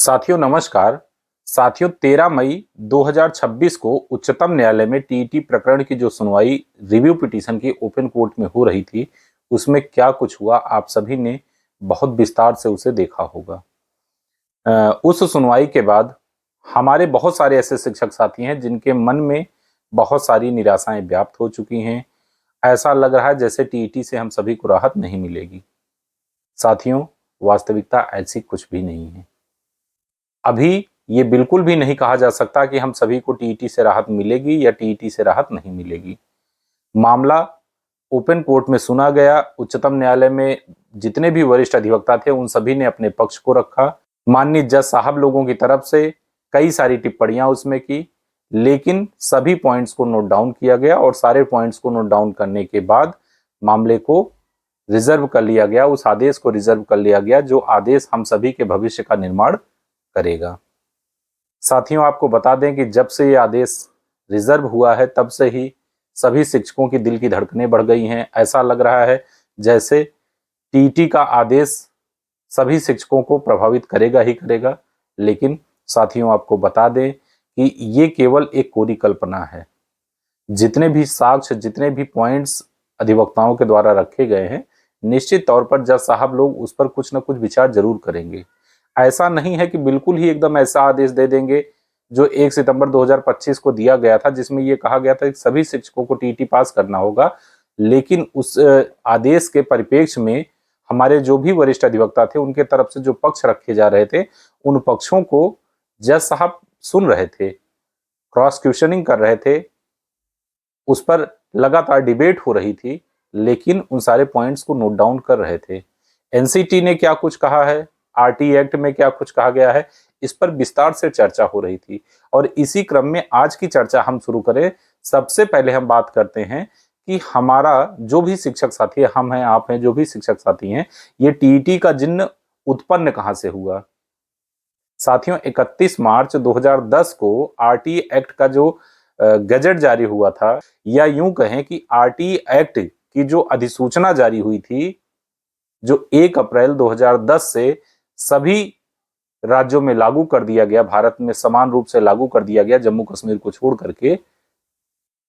साथियों नमस्कार। साथियों 13 मई 2026 को उच्चतम न्यायालय में टीईटी प्रकरण की जो सुनवाई रिव्यू पिटीशन की ओपन कोर्ट में हो रही थी, उसमें क्या कुछ हुआ आप सभी ने बहुत विस्तार से उसे देखा होगा। उस सुनवाई के बाद हमारे बहुत सारे ऐसे शिक्षक साथी हैं जिनके मन में बहुत सारी निराशाएं व्याप्त हो चुकी हैं। ऐसा लग रहा है जैसे टीईटी से हम सभी को राहत नहीं मिलेगी। साथियों, वास्तविकता ऐसी कुछ भी नहीं है। अभी ये बिल्कुल भी नहीं कहा जा सकता कि हम सभी को टीईटी से राहत मिलेगी या टीईटी से राहत नहीं मिलेगी। मामला ओपन कोर्ट में सुना गया। उच्चतम न्यायालय में जितने भी वरिष्ठ अधिवक्ता थे उन सभी ने अपने पक्ष को रखा। माननीय जज साहब लोगों की तरफ से कई सारी टिप्पणियां उसमें की, लेकिन सभी पॉइंट्स को नोट डाउन किया गया और सारे पॉइंट्स को नोट डाउन करने के बाद मामले को रिजर्व कर लिया गया। उस आदेश को रिजर्व कर लिया गया जो आदेश हम सभी के भविष्य का निर्माण करेगा। साथियों, आपको बता दें कि जब से ये आदेश रिजर्व हुआ है तब से ही सभी शिक्षकों की दिल की धड़कनें बढ़ गई हैं। ऐसा लग रहा है जैसे टीईटी का आदेश सभी शिक्षकों को प्रभावित करेगा ही करेगा। लेकिन साथियों, आपको बता दें कि ये केवल एक कोरी कल्पना है। जितने भी साक्ष्य, जितने भी पॉइंट्स अधिवक्ताओं के द्वारा रखे गए हैं, निश्चित तौर पर जज साहब लोग उस पर कुछ न कुछ विचार जरूर करेंगे। ऐसा नहीं है कि बिल्कुल ही एकदम ऐसा आदेश दे देंगे जो 1 सितंबर 2025 को दिया गया था, जिसमें यह कहा गया था कि सभी शिक्षकों को टीईटी पास करना होगा। लेकिन उस आदेश के परिप्रेक्ष्य में हमारे जो भी वरिष्ठ अधिवक्ता थे उनके तरफ से जो पक्ष रखे जा रहे थे, उन पक्षों को जज साहब सुन रहे थे, क्रॉस क्वेश्चनिंग कर रहे थे, उस पर लगातार डिबेट हो रही थी, लेकिन उन सारे पॉइंट्स को नोट डाउन कर रहे थे। एनसीटी ने क्या कुछ कहा है, आरटी एक्ट में क्या कुछ कहा गया है, इस पर विस्तार से चर्चा हो रही थी। और इसी क्रम में आज की चर्चा हम शुरू करें। सबसे पहले हम बात करते हैं कि हमारा जो भी शिक्षक साथी है, हम हैं, आप हैं, जो भी शिक्षक साथी हैं, ये टीईटी का जिन्न उत्पन्न कहां से हुआ। साथियों, 31 मार्च 2010 को आरटी एक्ट का जो गजट जारी हुआ था, या यूं कहें कि आरटी एक्ट की जो अधिसूचना जारी हुई थी, जो 1 अप्रैल 2010 से सभी राज्यों में लागू कर दिया गया, भारत में समान रूप से लागू कर दिया गया जम्मू कश्मीर को छोड़ करके,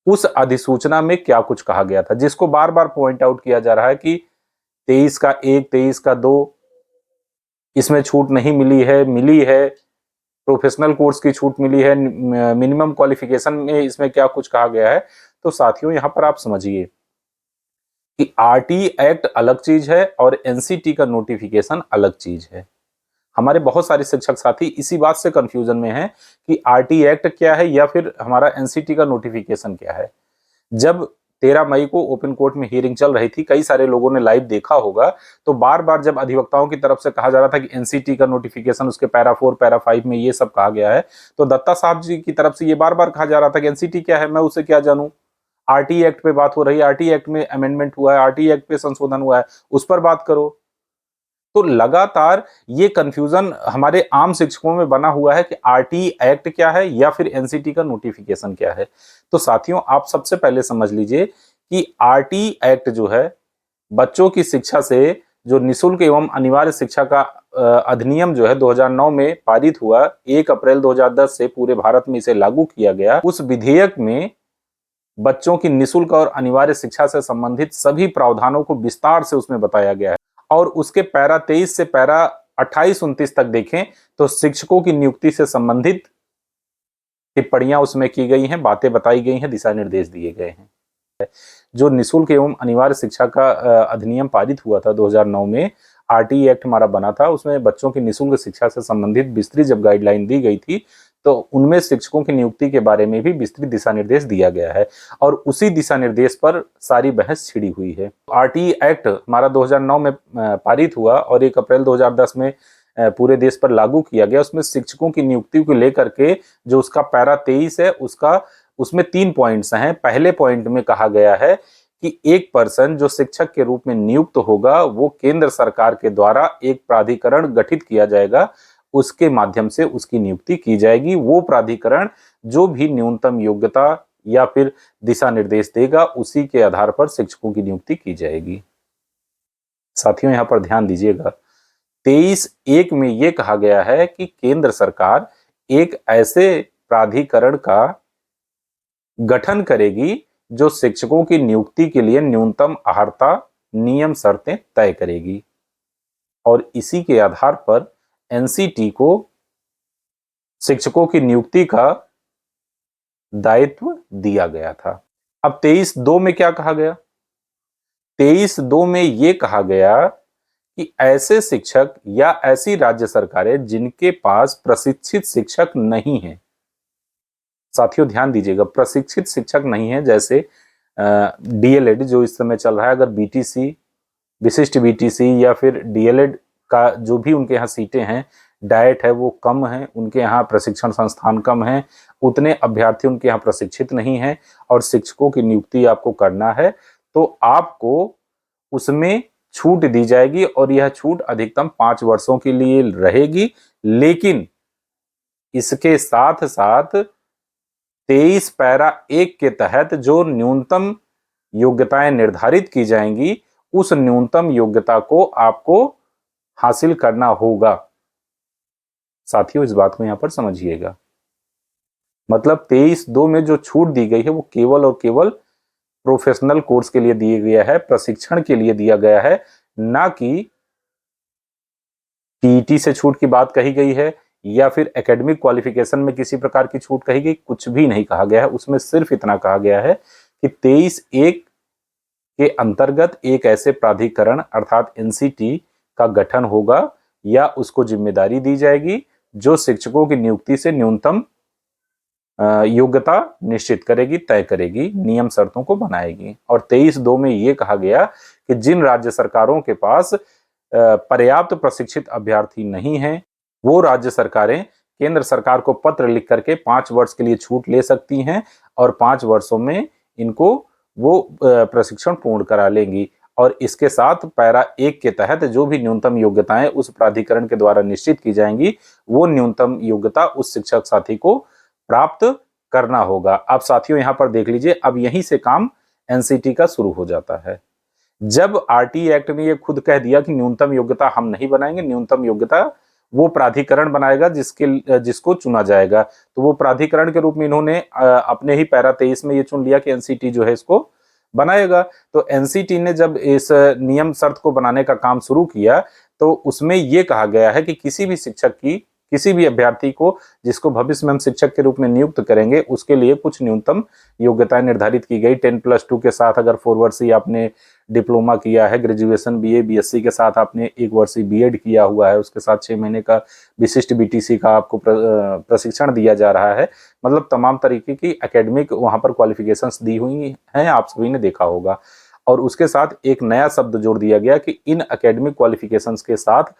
उस अधिसूचना में क्या कुछ कहा गया था, जिसको बार बार पॉइंट आउट किया जा रहा है कि 23 का 1, 23 का 2 इसमें छूट नहीं मिली है, मिली है, प्रोफेशनल कोर्स की छूट मिली है, मिनिमम क्वालिफिकेशन में इसमें क्या कुछ कहा गया है। तो साथियों, यहां पर आप समझिए कि आरटी एक्ट अलग चीज है और एनसीटी का नोटिफिकेशन अलग चीज है। हमारे बहुत सारे शिक्षक साथी इसी बात से कंफ्यूजन में हैं कि आरटी एक्ट क्या है या फिर हमारा एनसीटी का नोटिफिकेशन क्या है। जब 13 मई को ओपन कोर्ट में हियरिंग चल रही थी, कई सारे लोगों ने लाइव देखा होगा, तो बार बार जब अधिवक्ताओं की तरफ से कहा जा रहा था कि एनसीटी का नोटिफिकेशन, उसके पैरा 4 पैरा 5 में ये सब कहा गया है, तो दत्ता साहब जी की तरफ से ये बार बार कहा जा रहा था कि एनसीटी क्या है, मैं उसे क्या जानूं। आरटी एक्ट पे बात हो रही है, आरटी एक्ट में अमेंडमेंट हुआ है, आरटी एक्ट पे संशोधन हुआ है, उस पर बात करो। तो लगातार ये कंफ्यूजन हमारे आम शिक्षकों में बना हुआ है कि आरटी एक्ट क्या है या फिर एनसीटी का नोटिफिकेशन क्या है। तो साथियों, आप सबसे पहले समझ लीजिए कि आरटी एक्ट जो है, बच्चों की शिक्षा से जो निःशुल्क एवं अनिवार्य शिक्षा का अधिनियम जो है 2009 में पारित हुआ, 1 अप्रैल 2010 से पूरे भारत में इसे लागू किया गया। उस विधेयक में बच्चों की निःशुल्क और अनिवार्य शिक्षा से संबंधित सभी प्रावधानों को विस्तार से उसमें बताया गया है। और उसके पैरा 23 से पैरा 28-29 तक देखें तो शिक्षकों की नियुक्ति से संबंधित टिप्पणियां उसमें की गई हैं, बातें बताई गई हैं, दिशा निर्देश दिए गए हैं। जो निःशुल्क एवं अनिवार्य शिक्षा का अधिनियम पारित हुआ था 2009 में, आरटी एक्ट हमारा बना था, उसमें बच्चों की निःशुल्क शिक्षा से संबंधित विस्तृत जब गाइडलाइन दी गई थी, तो उनमें शिक्षकों की नियुक्ति के बारे में भी विस्तृत दिशा निर्देश दिया गया है और उसी दिशा निर्देश पर सारी बहस छिड़ी हुई है। आरटी एक्ट हमारा 2009 में पारित हुआ और 1 अप्रैल 2010 में पूरे देश पर लागू किया गया। उसमें शिक्षकों की नियुक्ति को लेकर के जो उसका पैरा 23 है, उसमें 3 पॉइंट्स हैं। पहले पॉइंट में कहा गया है कि एक पर्सन जो शिक्षक के रूप में नियुक्त होगा, वो केंद्र सरकार के द्वारा एक प्राधिकरण गठित किया जाएगा, उसके माध्यम से उसकी नियुक्ति की जाएगी। वो प्राधिकरण जो भी न्यूनतम योग्यता या फिर दिशा निर्देश देगा, उसी के आधार पर शिक्षकों की नियुक्ति की जाएगी। साथियों, यहां पर ध्यान दीजिएगा 23(1) में ये कहा गया है कि केंद्र सरकार एक ऐसे प्राधिकरण का गठन करेगी जो शिक्षकों की नियुक्ति के लिए न्यूनतम अहर्ता नियम शर्तें तय करेगी, और इसी के आधार पर एनसीटी को शिक्षकों की नियुक्ति का दायित्व दिया गया था। अब 23(2) में क्या कहा गया? 23(2) में यह कहा गया कि ऐसे शिक्षक या ऐसी राज्य सरकारें जिनके पास प्रशिक्षित शिक्षक नहीं है, साथियों ध्यान दीजिएगा, प्रशिक्षित शिक्षक नहीं है, जैसे डीएलएड जो इस समय चल रहा है, अगर बीटीसी, विशिष्ट बीटीसी या फिर डीएलएड का जो भी उनके यहाँ सीटें हैं, डाइट है वो कम है, उनके यहाँ प्रशिक्षण संस्थान कम है, उतने अभ्यर्थी उनके यहाँ प्रशिक्षित नहीं है और शिक्षकों की नियुक्ति आपको करना है, तो आपको उसमें छूट दी जाएगी और यह छूट अधिकतम 5 वर्षों के लिए रहेगी। लेकिन इसके साथ साथ 23 पैरा 1 के तहत जो न्यूनतम योग्यताएं निर्धारित की जाएंगी, उस न्यूनतम योग्यता को आपको हासिल करना होगा। साथियों इस बात को यहां पर समझिएगा, मतलब 23(2) में जो छूट दी गई है वो केवल और केवल प्रोफेशनल कोर्स के लिए दिया गया है, प्रशिक्षण के लिए दिया गया है, ना कि टीईटी से छूट की बात कही गई है या फिर एकेडमिक क्वालिफिकेशन में किसी प्रकार की छूट कही गई, कुछ भी नहीं कहा गया है। उसमें सिर्फ इतना कहा गया है कि 23(1) के अंतर्गत एक ऐसे प्राधिकरण अर्थात एनसीटी का गठन होगा या उसको जिम्मेदारी दी जाएगी जो शिक्षकों की नियुक्ति से न्यूनतम योग्यता निश्चित करेगी, तय करेगी, नियम शर्तों को बनाएगी। और 23(2) में यह कहा गया कि जिन राज्य सरकारों के पास पर्याप्त प्रशिक्षित अभ्यर्थी नहीं है, वो राज्य सरकारें केंद्र सरकार को पत्र लिख करके 5 वर्ष के लिए छूट ले सकती हैं और 5 वर्षों में इनको वो प्रशिक्षण पूर्ण करा लेंगी। और इसके साथ पैरा 1 के तहत जो भी न्यूनतम योग्यताएं उस प्राधिकरण के द्वारा निश्चित की जाएंगी, वो न्यूनतम योग्यता उस शिक्षक साथी को प्राप्त करना होगा। अब साथियों यहां पर देख लीजिए, अब यहीं से काम एनसीटी का शुरू हो जाता है। जब आरटी एक्ट ने ये खुद कह दिया कि न्यूनतम योग्यता हम नहीं बनाएंगे, न्यूनतम योग्यता वो प्राधिकरण बनाएगा जिसको चुना जाएगा, तो वो प्राधिकरण के रूप में इन्होंने अपने ही पैरा 23 में ये चुन लिया कि एनसीटी जो है इसको बनाएगा। तो एनसीटी ने जब इस नियम शर्त को बनाने का काम शुरू किया तो उसमें यह कहा गया है कि किसी भी शिक्षक की, किसी भी अभ्यर्थी को जिसको भविष्य में हम शिक्षक के रूप में नियुक्त करेंगे, उसके लिए कुछ न्यूनतम योग्यताएं निर्धारित की गई। 10+2 के साथ अगर 4 वर्षीय आपने डिप्लोमा किया है, ग्रेजुएशन बीए बीएससी के साथ आपने 1 वर्षीय बीएड किया हुआ है, उसके साथ 6 महीने का विशिष्ट बीटीसी का आपको प्रशिक्षण दिया जा रहा है, मतलब तमाम तरीके की एकेडमिक वहां पर क्वालिफिकेशंस दी हुई हैं, आप सभी ने देखा होगा। और उसके साथ एक नया शब्द जोड़ दिया गया कि इन एकेडमिक क्वालिफिकेशंस के साथ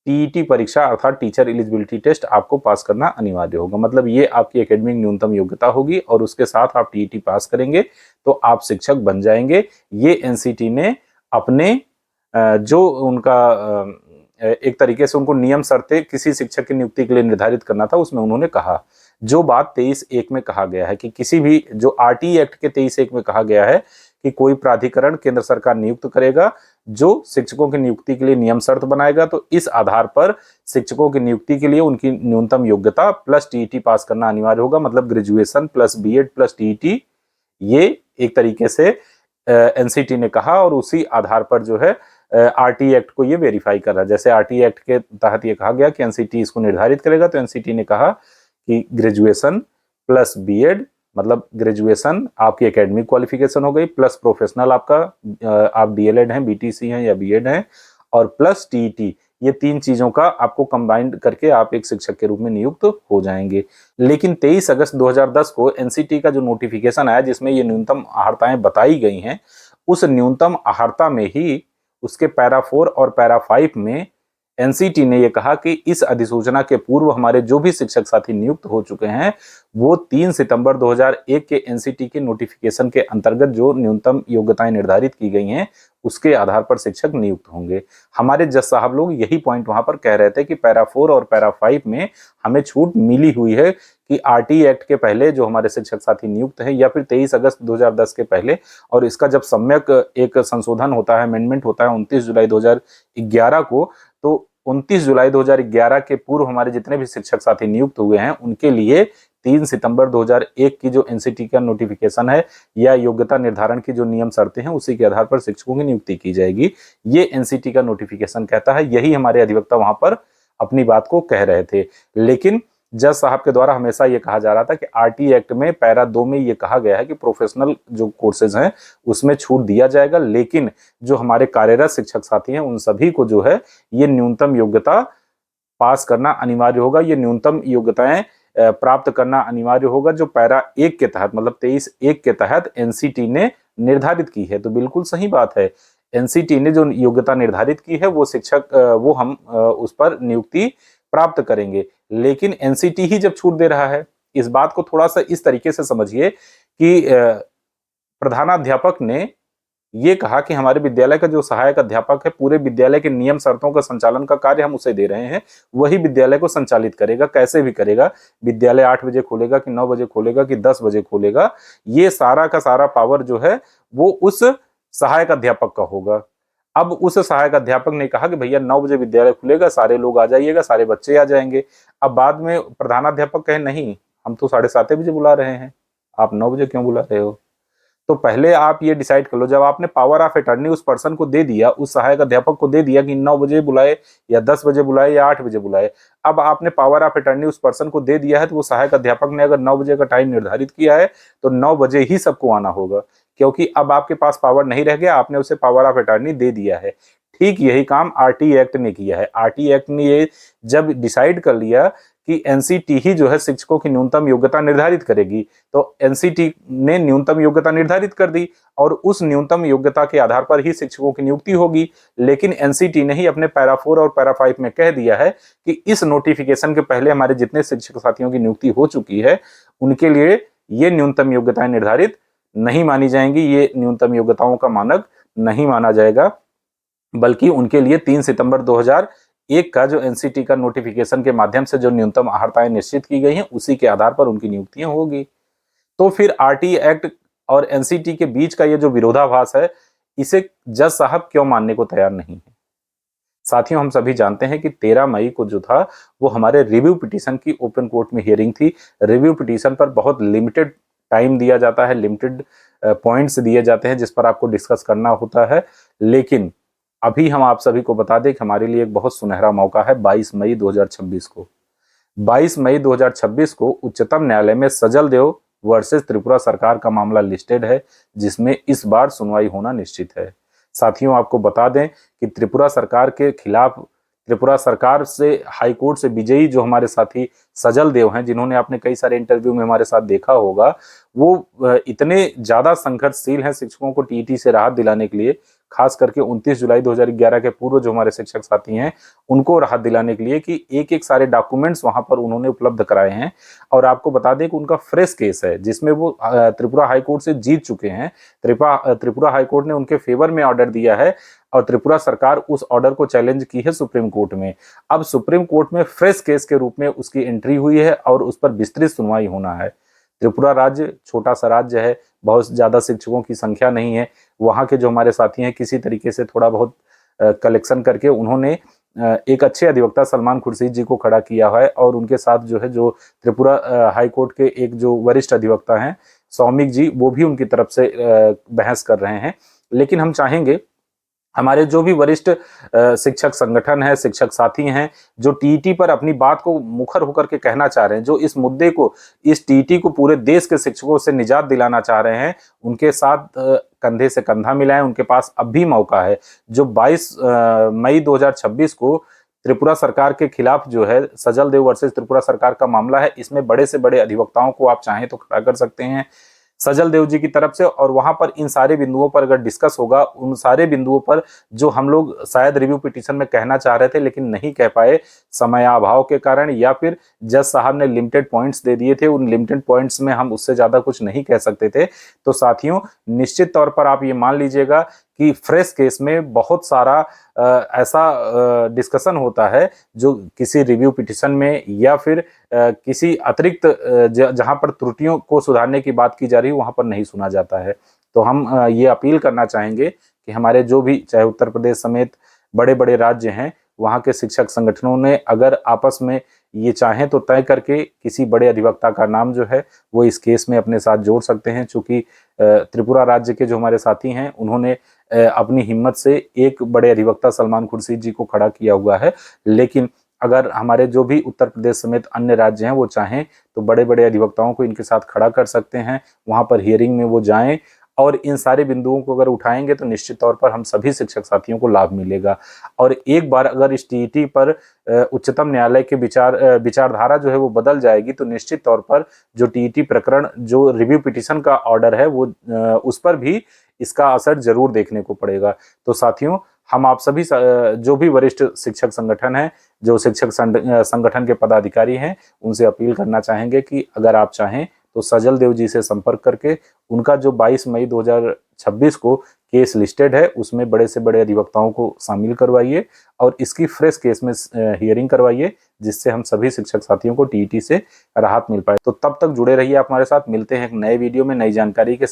टीईटी परीक्षा अर्थात टीचर एलिजिबिलिटी टेस्ट आपको पास करना अनिवार्य होगा। मतलब ये आपकी एकेडमिक न्यूनतम योग्यता होगी और उसके साथ आप टीईटी पास करेंगे तो आप शिक्षक बन जाएंगे। ये एनसीटी ने अपने जो उनका एक तरीके से उनको नियम शर्तें किसी शिक्षक की नियुक्ति के लिए निर्धारित करना था, उसमें उन्होंने कहा। जो बात 23(1) में कहा गया है कि किसी भी, जो आरटी एक्ट के 23(1) में कहा गया है कि कोई प्राधिकरण केंद्र सरकार नियुक्त करेगा जो शिक्षकों की नियुक्ति के लिए नियम शर्त बनाएगा, तो इस आधार पर शिक्षकों की नियुक्ति के लिए उनकी न्यूनतम योग्यता प्लस टीईटी पास करना अनिवार्य होगा। मतलब graduation plus BEd plus TET, ये एक तरीके से एनसीटी ने कहा और उसी आधार पर जो है आरटी एक्ट को ये वेरीफाई कर रहा है। जैसे आरटी एक्ट के तहत ये कहा गया कि एनसीटी इसको निर्धारित करेगा, तो एनसीटी ने कहा कि ग्रेजुएशन प्लस बीएड, मतलब ग्रेजुएशन आपकी एकेडमिक क्वालिफिकेशन हो गई, प्लस प्रोफेशनल आपका आप डीएलएड हैं, बीटीसी हैं या बीएड हैं, और प्लस टीईटी, ये 3 चीजों का आपको कंबाइंड करके आप एक शिक्षक के रूप में नियुक्त हो जाएंगे। लेकिन 23 अगस्त 2010 को एनसीटी का जो नोटिफिकेशन आया जिसमें ये न्यूनतम अहर्ताएं बताई गई हैं, उस न्यूनतम अहर्ता में ही उसके पैरा 4 और पैरा 5 में एनसीटी ने यह कहा कि इस अधिसूचना के पूर्व हमारे जो भी शिक्षक साथी नियुक्त हो चुके हैं वो 3 सितंबर 2001 के एनसीटी के नोटिफिकेशन के अंतर्गत जो न्यूनतम योग्यताएं निर्धारित की गई हैं उसके आधार पर शिक्षक नियुक्त होंगे। हमारे जज साहब लोग यही पॉइंट वहां पर कह रहे थे कि पैरा 4 और पैरा 5 में हमें छूट मिली हुई है कि आरटी एक्ट के पहले जो हमारे शिक्षक साथी नियुक्त हैं या फिर 23 अगस्त 2010 के पहले, और इसका जब सम्यक एक संशोधन होता है, अमेंडमेंट होता है 29 जुलाई 2011 को, तो 29 जुलाई 2011 के पूर्व हमारे जितने भी शिक्षक साथी नियुक्त हुए हैं उनके लिए 3 सितंबर 2001 की जो एनसीटी का नोटिफिकेशन है या योग्यता निर्धारण की जो नियम शर्तें हैं उसी के आधार पर शिक्षकों की नियुक्ति की जाएगी, ये एनसीटी का नोटिफिकेशन कहता है। यही हमारे अधिवक्ता वहां पर अपनी बात को कह रहे थे। लेकिन जज साहब के द्वारा हमेशा ये कहा जा रहा था कि आरटी एक्ट में पैरा 2 में ये कहा गया है कि प्रोफेशनल जो कोर्सेज हैं उसमें छूट दिया जाएगा, लेकिन जो हमारे कार्यरत शिक्षक साथी हैं उन सभी को जो है ये न्यूनतम योग्यता पास करना अनिवार्य होगा, ये न्यूनतम योग्यताएं प्राप्त करना अनिवार्य होगा जो पैरा 1 के तहत मतलब 23(1) के तहत एनसीटी ने निर्धारित की है। तो बिल्कुल सही बात है, एनसीटी ने जो योग्यता निर्धारित की है वो शिक्षक वो हम उस पर नियुक्ति प्राप्त करेंगे। लेकिन एनसीटी ही जब छूट दे रहा है, इस बात को थोड़ा सा इस तरीके से समझिए कि प्रधानाध्यापक ने ये कहा कि हमारे विद्यालय का जो सहायक अध्यापक है पूरे विद्यालय के नियम शर्तों का संचालन का कार्य हम उसे दे रहे हैं, वही विद्यालय को संचालित करेगा, कैसे भी करेगा। विद्यालय 8 बजे खोलेगा कि 9 बजे खोलेगा कि 10 बजे खोलेगा, ये सारा का सारा पावर जो है वो उस सहायक अध्यापक का होगा। अब उस सहायक अध्यापक ने कहा कि भैया 9 बजे विद्यालय खुलेगा, सारे लोग आ जाइएगा, सारे बच्चे आ जाएंगे। अब बाद में प्रधानाध्यापक कहे नहीं, हम तो 7:30 बजे बुला रहे हैं, आप 9 बजे क्यों बुला रहे हो? तो पहले आप ये डिसाइड कर लो, जब आपने पावर ऑफ अटर्नी उस पर्सन को दे दिया, उस सहायक अध्यापक को दे दिया कि 9 बजे बुलाए या 10 बजे बुलाए या 8 बजे बुलाए, अब आपने पावर ऑफ अटर्नी उस पर्सन को दे दिया है, तो वो सहायक अध्यापक ने अगर 9 बजे का टाइम निर्धारित किया है तो 9 बजे ही सबको आना होगा, क्योंकि अब आपके पास पावर नहीं रह गया, आपने उसे पावर ऑफ अटर्नी दे दिया है। ठीक यही काम आरटी एक्ट ने किया है। आरटी एक्ट ने ये जब डिसाइड कर लिया कि एनसीटी ही जो है शिक्षकों की न्यूनतम योग्यता निर्धारित करेगी, तो एनसीटी ने न्यूनतम योग्यता निर्धारित कर दी और उस न्यूनतम योग्यता के आधार पर ही शिक्षकों की नियुक्ति होगी। लेकिन एनसीटी ने ही अपने पैरा 4 और पैरा 5 में कह दिया है कि इस नोटिफिकेशन के पहले हमारे जितने शिक्षक साथियों की नियुक्ति हो चुकी है उनके लिए ये न्यूनतम योग्यताएं निर्धारित नहीं मानी जाएंगी, ये न्यूनतम योग्यताओं का मानक नहीं माना जाएगा, बल्कि उनके लिए 3 सितंबर 2001 का जो एनसीटी का नोटिफिकेशन के माध्यम से जो न्यूनतम अहर्ताएं निश्चित की गई हैं उसी के आधार पर उनकी नियुक्तियां होगी। तो फिर आरटी एक्ट और एनसीटी के बीच का ये जो विरोधाभास है, इसे जज साहब क्यों मानने को तैयार नहीं है? साथियों, हम सभी जानते हैं कि 13 मई को जो था वो हमारे रिव्यू पिटीशन की ओपन कोर्ट में हियरिंग थी। रिव्यू पिटीशन पर बहुत लिमिटेड टाइम दिया जाता है, लिमिटेड पॉइंट्स दिए जाते हैं जिस पर आपको डिस्कस करना होता है। लेकिन अभी हम आप सभी को बता दें कि हमारे लिए एक बहुत सुनहरा मौका है 22 मई 2026 को। 22 मई 2026 को उच्चतम न्यायालय में सजल देव वर्सेस त्रिपुरा सरकार का मामला लिस्टेड है, जिसमें इस बार सुनवाई होना निश्चित है। साथियों, आपको बता दें कि त्रिपुरा सरकार के खिलाफ, त्रिपुरा सरकार से हाईकोर्ट से विजयी जो हमारे साथी सजल देव हैं, जिन्होंने आपने कई सारे इंटरव्यू में हमारे साथ देखा होगा, वो इतने ज्यादा संघर्षशील हैं शिक्षकों को टीईटी से राहत दिलाने के लिए, खास करके 29 जुलाई 2011 के पूर्व जो हमारे शिक्षक साथी हैं उनको राहत दिलाने के लिए कि एक एक सारे डॉक्यूमेंट्स वहां पर उन्होंने उपलब्ध कराए हैं। और आपको बता दें कि उनका फ्रेश केस है जिसमें वो त्रिपुरा हाईकोर्ट से जीत चुके हैं। त्रिपुरा हाईकोर्ट ने उनके फेवर में ऑर्डर दिया है और त्रिपुरा सरकार उस ऑर्डर को चैलेंज की है सुप्रीम कोर्ट में। अब सुप्रीम कोर्ट में फ्रेश केस के रूप में उसकी एंट्री हुई है और उस पर विस्तृत सुनवाई होना है। त्रिपुरा राज्य छोटा सा राज्य है, बहुत ज्यादा शिक्षकों की संख्या नहीं है। वहाँ के जो हमारे साथी हैं किसी तरीके से थोड़ा बहुत कलेक्शन करके उन्होंने एक अच्छे अधिवक्ता सलमान खुर्शीद जी को खड़ा किया है और उनके साथ जो है जो त्रिपुरा हाई कोर्ट के एक जो वरिष्ठ अधिवक्ता हैं सौमिक जी, वो भी उनकी तरफ से बहस कर रहे हैं। लेकिन हम चाहेंगे हमारे जो भी वरिष्ठ शिक्षक संगठन है, शिक्षक साथी हैं, जो टीईटी पर अपनी बात को मुखर होकर के कहना चाह रहे हैं, जो इस मुद्दे को, इस टीईटी को पूरे देश के शिक्षकों से निजात दिलाना चाह रहे हैं, उनके साथ कंधे से कंधा मिलाएं। उनके पास अब भी मौका है। जो 22 मई 2026 को त्रिपुरा सरकार के खिलाफ जो है सजल देव वर्सेस त्रिपुरा सरकार का मामला है, इसमें बड़े से बड़े अधिवक्ताओं को आप चाहें तो खड़ा कर सकते हैं सजल देव जी की तरफ से, और वहां पर इन सारे बिंदुओं पर अगर डिस्कस होगा, उन सारे बिंदुओं पर जो हम लोग शायद रिव्यू पिटीशन में कहना चाह रहे थे लेकिन नहीं कह पाए समयाभाव के कारण, या फिर जज साहब ने लिमिटेड पॉइंट्स दे दिए थे, उन लिमिटेड पॉइंट्स में हम उससे ज्यादा कुछ नहीं कह सकते थे। तो साथियों, निश्चित तौर पर आप ये मान लीजिएगा कि फ्रेश केस में बहुत सारा ऐसा डिस्कशन होता है जो किसी रिव्यू पिटीशन में या फिर किसी अतिरिक्त जहां पर त्रुटियों को सुधारने की बात की जा रही है वहां पर नहीं सुना जाता है। तो हम ये अपील करना चाहेंगे कि हमारे जो भी, चाहे उत्तर प्रदेश समेत बड़े बड़े राज्य हैं, वहाँ के शिक्षक संगठनों ने अगर आपस में ये चाहें तो तय करके किसी बड़े अधिवक्ता का नाम जो है वो इस केस में अपने साथ जोड़ सकते हैं। चूंकि त्रिपुरा राज्य के जो हमारे साथी हैं उन्होंने अपनी हिम्मत से एक बड़े अधिवक्ता सलमान खुर्शीद जी को खड़ा किया हुआ है, लेकिन अगर हमारे जो भी उत्तर प्रदेश समेत अन्य राज्य हैं वो चाहें तो बड़े बड़े अधिवक्ताओं को इनके साथ खड़ा कर सकते हैं, वहां पर हियरिंग में वो जाएं और इन सारे बिंदुओं को अगर उठाएंगे तो निश्चित तौर पर हम सभी शिक्षक साथियों को लाभ मिलेगा। और एक बार अगर इस टीईटी पर उच्चतम न्यायालय के विचारधारा जो है वो बदल जाएगी तो निश्चित तौर पर जो टीईटी प्रकरण जो रिव्यू पिटीशन का ऑर्डर है वो उस पर भी इसका असर जरूर देखने को पड़ेगा। तो साथियों, हम आप सभी जो भी वरिष्ठ शिक्षक संगठन हैं, जो शिक्षक संगठन के पदाधिकारी हैं, उनसे अपील करना चाहेंगे कि अगर आप चाहें तो सजल देव जी से संपर्क करके उनका जो 22 मई 2026 को केस लिस्टेड है उसमें बड़े से बड़े अधिवक्ताओं को शामिल करवाइए और इसकी फ्रेश केस में हियरिंग करवाइए, जिससे हम सभी शिक्षक साथियों को टीईटी से राहत मिल पाए। तो तब तक जुड़े रहिए आप हमारे साथ। मिलते हैं एक नए वीडियो में नई जानकारी के साथ।